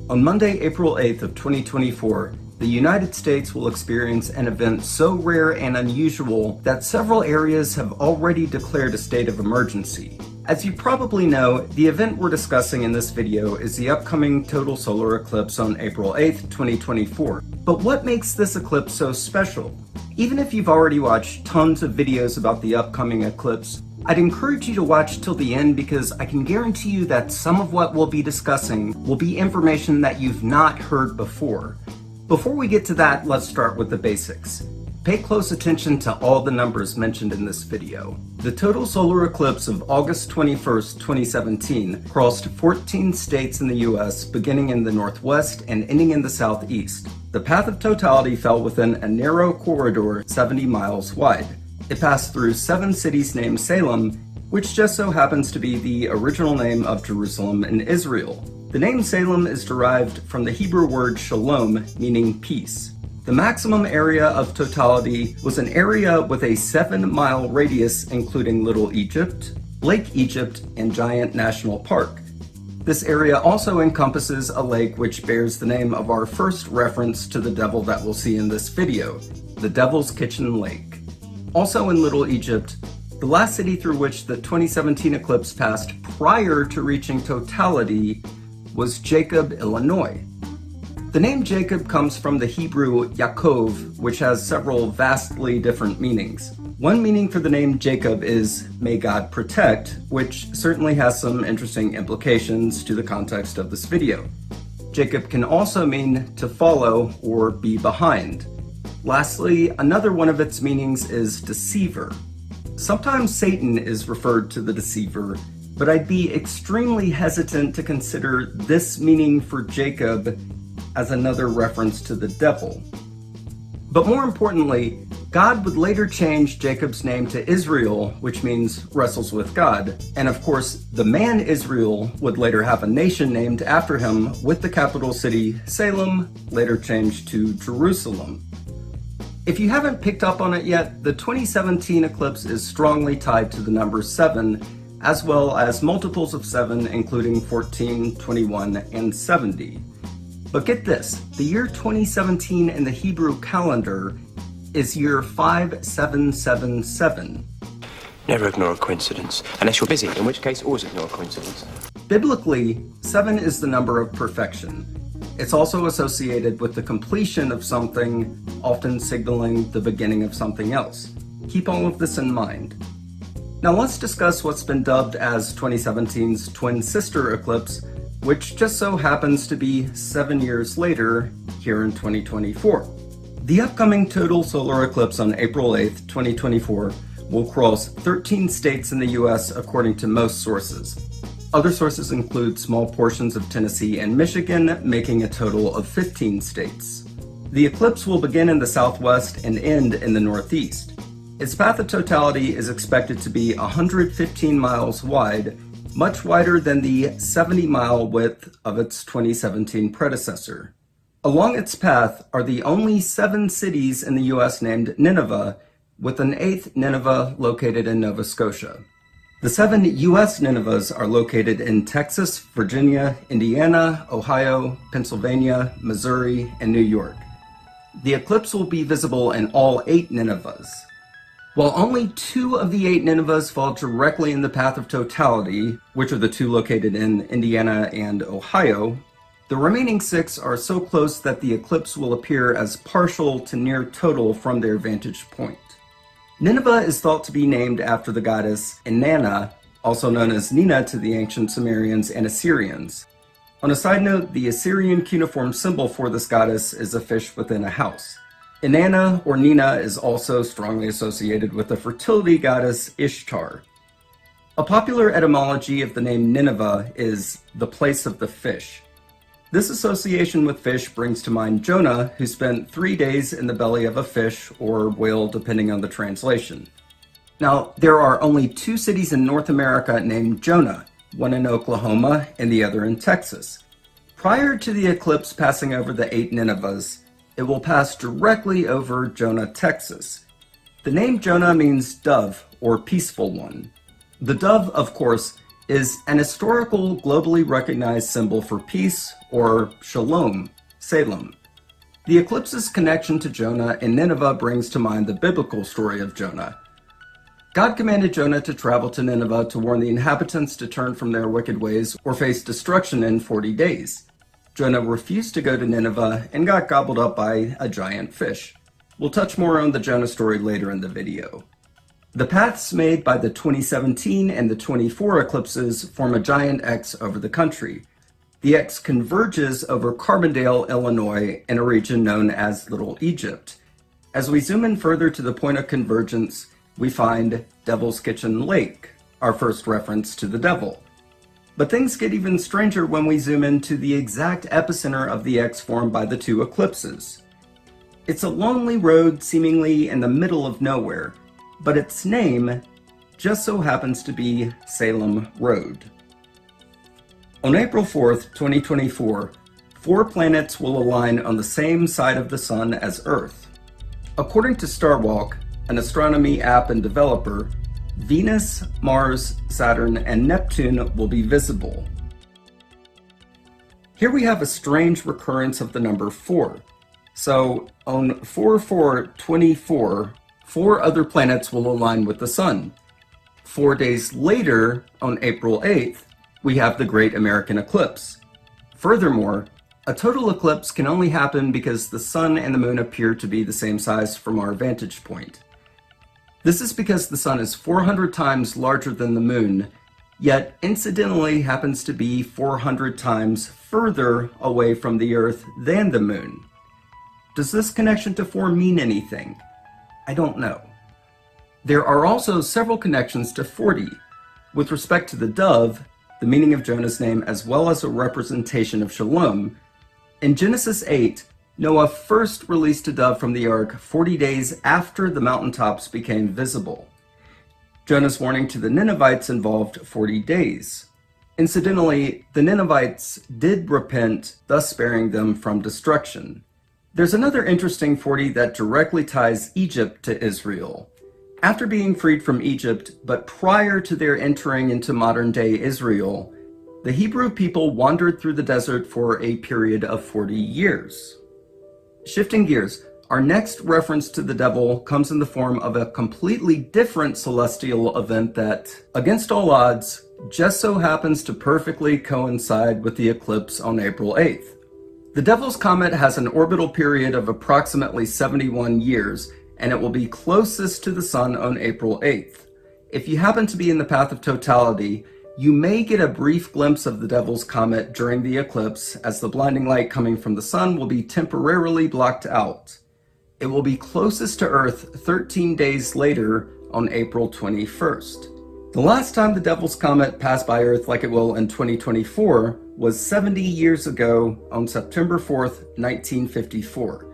On Monday, April 8th of 2024, the United States will experience an event so rare and unusual that several areas have already declared a state of emergency. As you probably know, the event we're discussing in this video is the upcoming total solar eclipse on April 8th, 2024. But what makes this eclipse so special? Even if you've already watched tons of videos about the upcoming eclipse, I'd encourage you to watch till the end because I can guarantee you that some of what we'll be discussing will be information that you've not heard before. Before we get to that, let's start with the basics. Pay close attention to all the numbers mentioned in this video. The total solar eclipse of August 21st, 2017 crossed 14 states in the US, beginning in the northwest and ending in the southeast. The path of totality fell within a narrow corridor 70 miles wide. It passed through 7 cities named Salem, which just so happens to be the original name of Jerusalem in Israel. The name Salem is derived from the Hebrew word shalom, meaning peace. The maximum area of totality was an area with a 7-mile radius including Little Egypt, Lake Egypt, and Giant National Park. This area also encompasses a lake which bears the name of our first reference to the devil that we'll see in this video, the Devil's Kitchen Lake. Also in Little Egypt, the last city through which the 2017 eclipse passed prior to reaching totality was Jacob, Illinois. The name Jacob comes from the Hebrew Yaakov, which has several vastly different meanings. One meaning for the name Jacob is "may God protect," which certainly has some interesting implications to the context of this video. Jacob can also mean to follow or be behind. Lastly, another one of its meanings is deceiver. Sometimes Satan is referred to the deceiver, but I'd be extremely hesitant to consider this meaning for Jacob as another reference to the devil. But more importantly, God would later change Jacob's name to Israel, which means wrestles with God. And of course, the man Israel would later have a nation named after him, with the capital city Salem, later changed to Jerusalem. If you haven't picked up on it yet, the 2017 eclipse is strongly tied to the number 7, as well as multiples of 7, including 14, 21, and 70. But get this, the year 2017 in the Hebrew calendar is year 5777. Never ignore a coincidence, unless you're busy, in which case always ignore a coincidence. Biblically, 7 is the number of perfection. It's also associated with the completion of something, often signaling the beginning of something else. Keep all of this in mind. Now let's discuss what's been dubbed as 2017's twin sister eclipse, which just so happens to be 7 years later, here in 2024. The upcoming total solar eclipse on April 8th, 2024 will cross 13 states in the US according to most sources. Other sources include small portions of Tennessee and Michigan, making a total of 15 states. The eclipse will begin in the southwest and end in the northeast. Its path of totality is expected to be 115 miles wide, much wider than the 70-mile width of its 2017 predecessor. Along its path are the only 7 cities in the US named Nineveh, with an 8th Nineveh located in Nova Scotia. The 7 US Ninevehs are located in Texas, Virginia, Indiana, Ohio, Pennsylvania, Missouri, and New York. The eclipse will be visible in all 8 Ninevehs. While only 2 of the 8 Ninevehs fall directly in the path of totality, which are the 2 located in Indiana and Ohio, the remaining 6 are so close that the eclipse will appear as partial to near total from their vantage point. Nineveh is thought to be named after the goddess Inanna, also known as Nina to the ancient Sumerians and Assyrians. On a side note, the Assyrian cuneiform symbol for this goddess is a fish within a house. Inanna, or Nina, is also strongly associated with the fertility goddess Ishtar. A popular etymology of the name Nineveh is the place of the fish. This association with fish brings to mind Jonah, who spent 3 days in the belly of a fish or whale, depending on the translation. Now, there are only 2 cities in North America named Jonah, one in Oklahoma and the other in Texas. Prior to the eclipse passing over the 8 Ninevehs, it will pass directly over Jonah, Texas. The name Jonah means dove, or peaceful one. The dove, of course, is an historical, globally recognized symbol for peace, or shalom, Salem. The eclipse's connection to Jonah and Nineveh brings to mind the biblical story of Jonah. God commanded Jonah to travel to Nineveh to warn the inhabitants to turn from their wicked ways or face destruction in 40 days. Jonah refused to go to Nineveh and got gobbled up by a giant fish. We'll touch more on the Jonah story later in the video. The paths made by the 2017 and the 24 eclipses form a giant X over the country. The X converges over Carbondale, Illinois, in a region known as Little Egypt. As we zoom in further to the point of convergence, we find Devil's Kitchen Lake, our first reference to the devil. But things get even stranger when we zoom into the exact epicenter of the X formed by the two eclipses. It's a lonely road seemingly in the middle of nowhere, but its name just so happens to be Salem Road. On April 4th, 2024, 4 planets will align on the same side of the Sun as Earth. According to Starwalk, an astronomy app and developer, Venus, Mars, Saturn, and Neptune will be visible. Here we have a strange recurrence of the number 4. So, on 4/4/24, 4 other planets will align with the Sun. 4 days later, on April 8th, we have the Great American Eclipse. Furthermore, a total eclipse can only happen because the Sun and the Moon appear to be the same size from our vantage point. This is because the Sun is 400 times larger than the Moon, yet incidentally happens to be 400 times further away from the Earth than the Moon. Does this connection to 4 mean anything? I don't know. There are also several connections to 40. With respect to the dove, the meaning of Jonah's name as well as a representation of Shalom, in Genesis 8, Noah first released a dove from the ark 40 days after the mountaintops became visible. Jonah's warning to the Ninevites involved 40 days. Incidentally, the Ninevites did repent, thus sparing them from destruction. There's another interesting 40 that directly ties Egypt to Israel. After being freed from Egypt, but prior to their entering into modern-day Israel, the Hebrew people wandered through the desert for a period of 40 years. Shifting gears, our next reference to the devil comes in the form of a completely different celestial event that, against all odds, just so happens to perfectly coincide with the eclipse on April 8th. The Devil's Comet has an orbital period of approximately 71 years, and it will be closest to the Sun on April 8th. If you happen to be in the path of totality, you may get a brief glimpse of the Devil's Comet during the eclipse, as the blinding light coming from the Sun will be temporarily blocked out. It will be closest to Earth 13 days later on April 21st. The last time the Devil's Comet passed by Earth like it will in 2024 was 70 years ago on September 4th, 1954.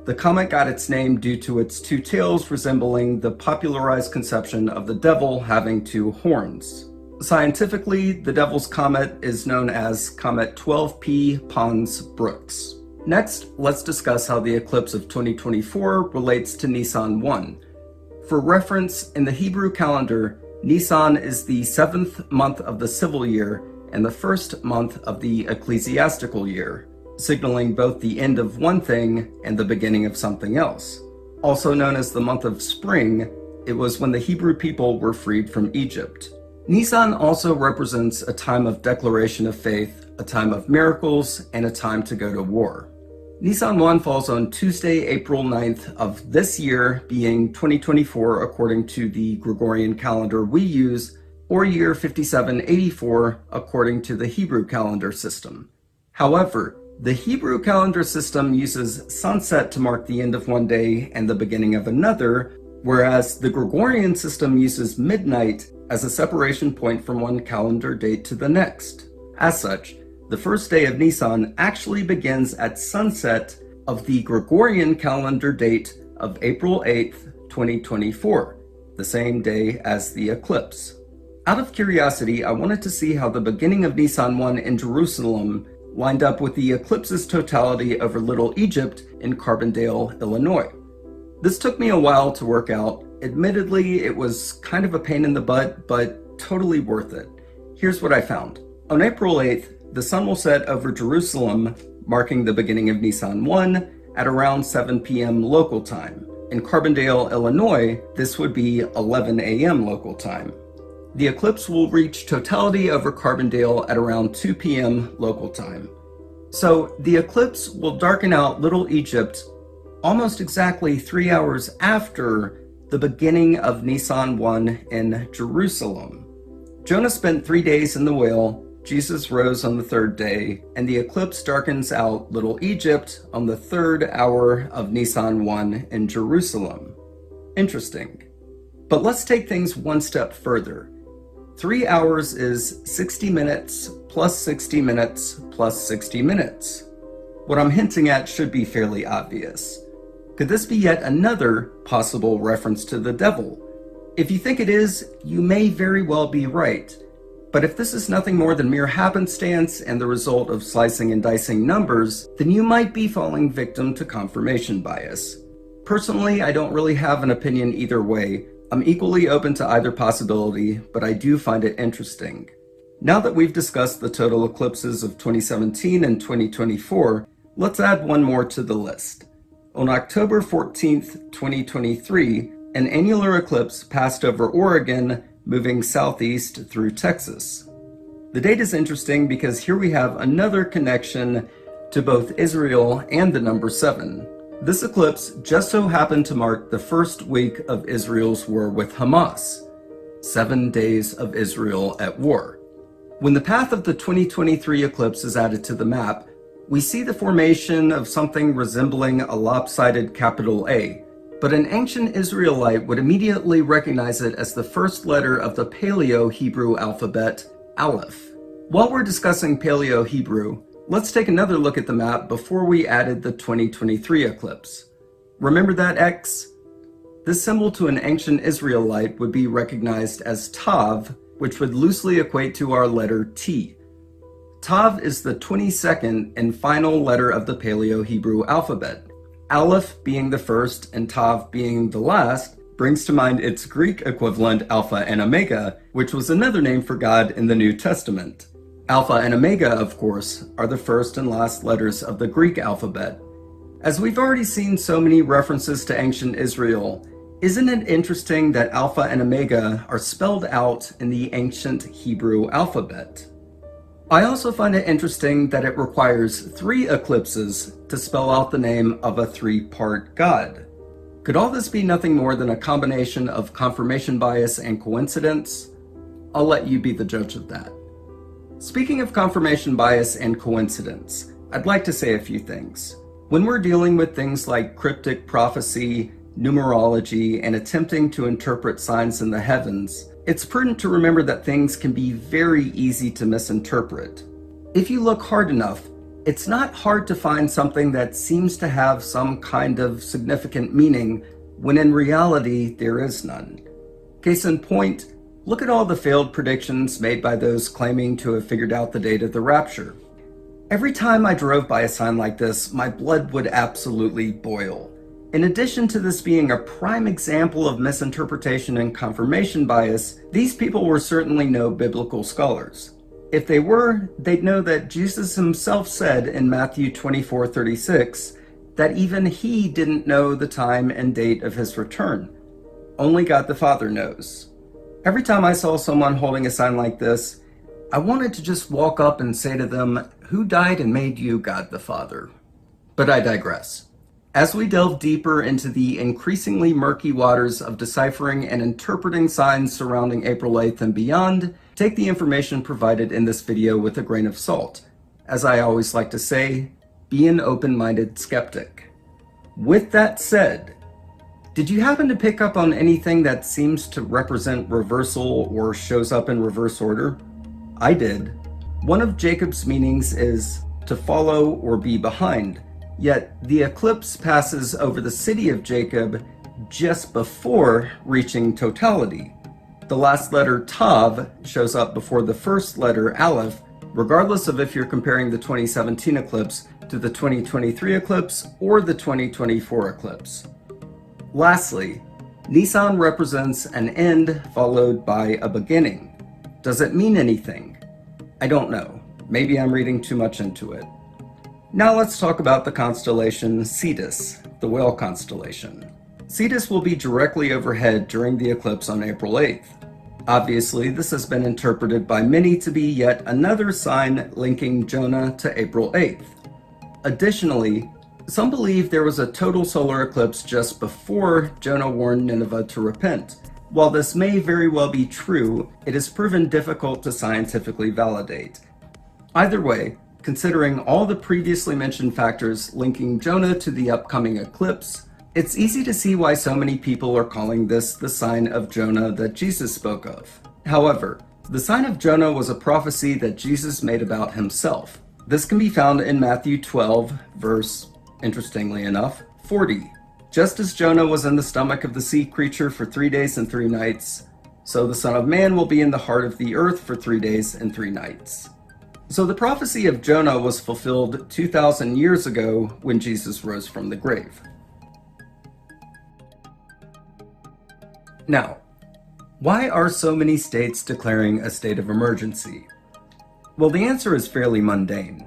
The comet got its name due to its 2 tails resembling the popularized conception of the devil having 2 horns. Scientifically, the Devil's Comet is known as Comet 12P PONS-BROOKS. Next, let's discuss how the eclipse of 2024 relates to Nisan 1. For reference, in the Hebrew calendar, Nisan is the 7th month of the civil year and the 1st month of the ecclesiastical year, signaling both the end of one thing and the beginning of something else. Also known as the month of spring, it was when the Hebrew people were freed from Egypt. Nisan also represents a time of declaration of faith, a time of miracles, and a time to go to war. Nisan 1 falls on Tuesday, April 9th of this year, being 2024 according to the Gregorian calendar we use, or year 5784 according to the Hebrew calendar system. However, the Hebrew calendar system uses sunset to mark the end of one day and the beginning of another, whereas the Gregorian system uses midnight as a separation point from one calendar date to the next. As such, the first day of Nisan actually begins at sunset of the Gregorian calendar date of April 8th, 2024, the same day as the eclipse. Out of curiosity, I wanted to see how the beginning of Nisan 1 in Jerusalem lined up with the eclipse's totality over Little Egypt in Carbondale, Illinois. This took me a while to work out. Admittedly, it was kind of a pain in the butt, but totally worth it. Here's what I found. On April 8th, the sun will set over Jerusalem, marking the beginning of Nisan 1 at around 7 p.m. local time. In Carbondale, Illinois, this would be 11 a.m. local time. The eclipse will reach totality over Carbondale at around 2 p.m. local time. So the eclipse will darken out Little Egypt almost exactly 3 hours after the beginning of Nisan 1 in Jerusalem. Jonah spent 3 days in the whale, Jesus rose on the third day, and the eclipse darkens out Little Egypt on the 3rd hour of Nisan 1 in Jerusalem. Interesting. But let's take things one step further. 3 hours is 60 minutes plus 60 minutes plus 60 minutes. What I'm hinting at should be fairly obvious. Could this be yet another possible reference to the devil? If you think it is, you may very well be right. But if this is nothing more than mere happenstance and the result of slicing and dicing numbers, then you might be falling victim to confirmation bias. Personally, I don't really have an opinion either way. I'm equally open to either possibility, but I do find it interesting. Now that we've discussed the total eclipses of 2017 and 2024, let's add one more to the list. On October 14th, 2023, an annular eclipse passed over Oregon, moving southeast through Texas. The date is interesting because here we have another connection to both Israel and the number 7. This eclipse just so happened to mark the first week of Israel's war with Hamas. 7 days of Israel at war. When the path of the 2023 eclipse is added to the map, we see the formation of something resembling a lopsided capital A, but an ancient Israelite would immediately recognize it as the first letter of the Paleo-Hebrew alphabet, ALEPH. While we're discussing Paleo-Hebrew, let's take another look at the map before we added the 2023 eclipse. Remember that X? This symbol to an ancient Israelite would be recognized as Tav, which would loosely equate to our letter T. Tav is the 22nd and final letter of the Paleo-Hebrew alphabet. Aleph being the first and Tav being the last brings to mind its Greek equivalent Alpha and Omega, which was another name for God in the New Testament. Alpha and Omega, of course, are the first and last letters of the Greek alphabet. As we've already seen so many references to ancient Israel, isn't it interesting that Alpha and Omega are spelled out in the ancient Hebrew alphabet? I also find it interesting that it requires 3 eclipses to spell out the name of a 3-part God. Could all this be nothing more than a combination of confirmation bias and coincidence? I'll let you be the judge of that. Speaking of confirmation bias and coincidence, I'd like to say a few things. When we're dealing with things like cryptic prophecy, numerology, and attempting to interpret signs in the heavens, it's prudent to remember that things can be very easy to misinterpret. If you look hard enough, it's not hard to find something that seems to have some kind of significant meaning when in reality there is none. Case in point, look at all the failed predictions made by those claiming to have figured out the date of the rapture. Every time I drove by a sign like this, my blood would absolutely boil. In addition to this being a prime example of misinterpretation and confirmation bias, these people were certainly no biblical scholars. If they were, they'd know that Jesus himself said in Matthew 24:36 that even he didn't know the time and date of his return. Only God the Father knows. Every time I saw someone holding a sign like this, I wanted to just walk up and say to them, "Who died and made you God the Father?" But I digress. As we delve deeper into the increasingly murky waters of deciphering and interpreting signs surrounding April 8th and beyond, take the information provided in this video with a grain of salt. As I always like to say, be an open-minded skeptic. With that said, did you happen to pick up on anything that seems to represent reversal or shows up in reverse order? I did. One of Jacob's meanings is to follow or be behind. Yet the eclipse passes over the city of Jacob just before reaching totality. The last letter Tav shows up before the first letter Aleph, regardless of if you're comparing the 2017 eclipse to the 2023 eclipse or the 2024 eclipse. Lastly, Nisan represents an end followed by a beginning. Does it mean anything? I don't know. Maybe I'm reading too much into it. Now let's talk about the constellation CETUS, the whale constellation. CETUS will be directly overhead during the eclipse on April 8th. Obviously, this has been interpreted by many to be yet another sign linking Jonah to April 8th. Additionally, some believe there was a total solar eclipse just before Jonah warned Nineveh to repent. While this may very well be true, it is proven difficult to scientifically validate. Either way, considering all the previously mentioned factors linking Jonah to the upcoming eclipse, it's easy to see why so many people are calling this the sign of Jonah that Jesus spoke of. However, the sign of Jonah was a prophecy that Jesus made about himself. This can be found in Matthew 12, verse, interestingly enough, 40. Just as Jonah was in the stomach of the sea creature for 3 days and 3 nights, so the Son of Man will be in the heart of the earth for 3 days and 3 nights. So the prophecy of Jonah was fulfilled 2,000 years ago when Jesus rose from the grave. Now, why are so many states declaring a state of emergency? Well, the answer is fairly mundane.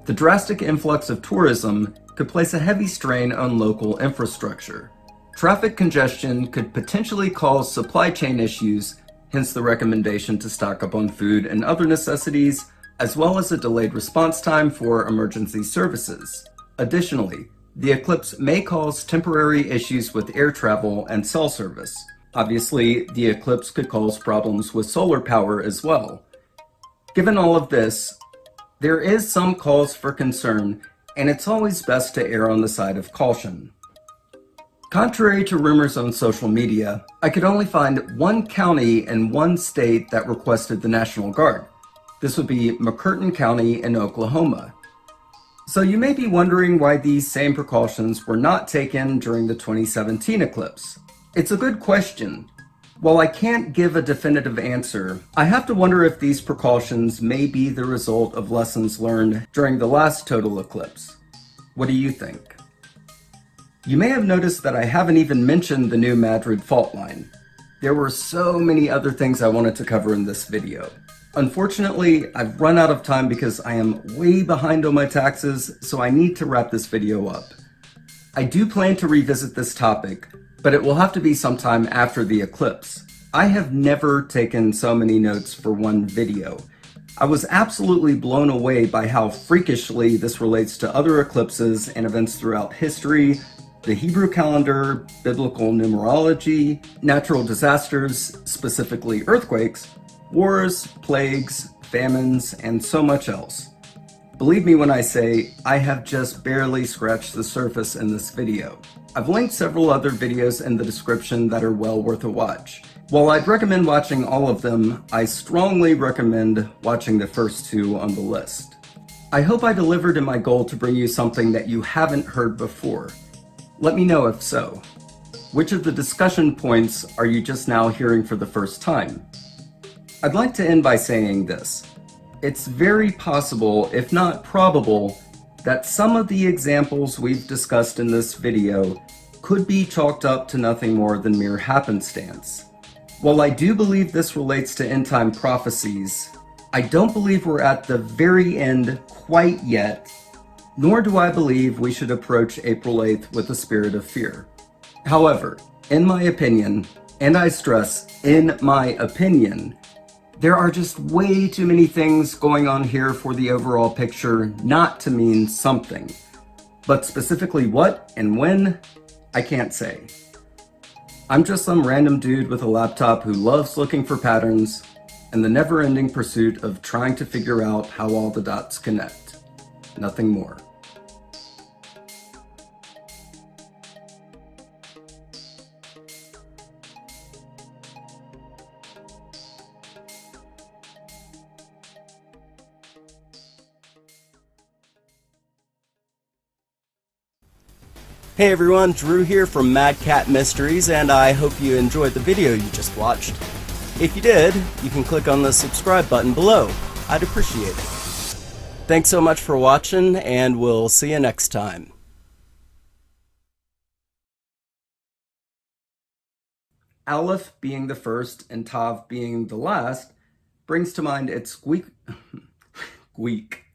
The drastic influx of tourism could place a heavy strain on local infrastructure. Traffic congestion could potentially cause supply chain issues, hence the recommendation to stock up on food and other necessities, as well as a delayed response time for emergency services. Additionally, the eclipse may cause temporary issues with air travel and cell service. Obviously, the eclipse could cause problems with solar power as well. Given all of this, there is some cause for concern, and it's always best to err on the side of caution. Contrary to rumors on social media, I could only find one county and one state that requested the National Guard. This would be McCurtain County in Oklahoma. So you may be wondering why these same precautions were not taken during the 2017 eclipse. It's a good question. While I can't give a definitive answer, I have to wonder if these precautions may be the result of lessons learned during the last total eclipse. What do you think? You may have noticed that I haven't even mentioned the new MADRID fault line. There were so many other things I wanted to cover in this video. Unfortunately, I've run out of time because I am way behind on my taxes, so I need to wrap this video up. I do plan to revisit this topic, but it will have to be sometime after the eclipse. I have never taken so many notes for one video. I was absolutely blown away by how freakishly this relates to other eclipses and events throughout history, the Hebrew calendar, biblical numerology, natural disasters, specifically earthquakes, wars, plagues, famines, and so much else. Believe me when I say, I have just barely scratched the surface in this video. I've linked several other videos in the description that are well worth a watch. While I'd recommend watching all of them, I strongly recommend watching the first 2 on the list. I hope I delivered in my goal to bring you something that you haven't heard before. Let me know if so. Which of the discussion points are you just now hearing for the first time? I'd like to end by saying this. It's very possible, if not probable, that some of the examples we've discussed in this video could be chalked up to nothing more than mere happenstance. While I do believe this relates to end-time prophecies, I don't believe we're at the very end quite yet, nor do I believe we should approach April 8th with a spirit of fear. However, in my opinion, and I stress, in my opinion, there are just way too many things going on here for the overall picture not to mean something. But specifically what and when, I can't say. I'm just some random dude with a laptop who loves looking for patterns and the never-ending pursuit of trying to figure out how all the dots connect. Nothing more. Hey everyone, Drew here from Mad Cat Mysteries, and I hope you enjoyed the video you just watched. If you did, you can click on the subscribe button below. I'd appreciate it. Thanks so much for watching, and we'll see you next time. Aleph being the first and Tav being the last brings to mind its Greek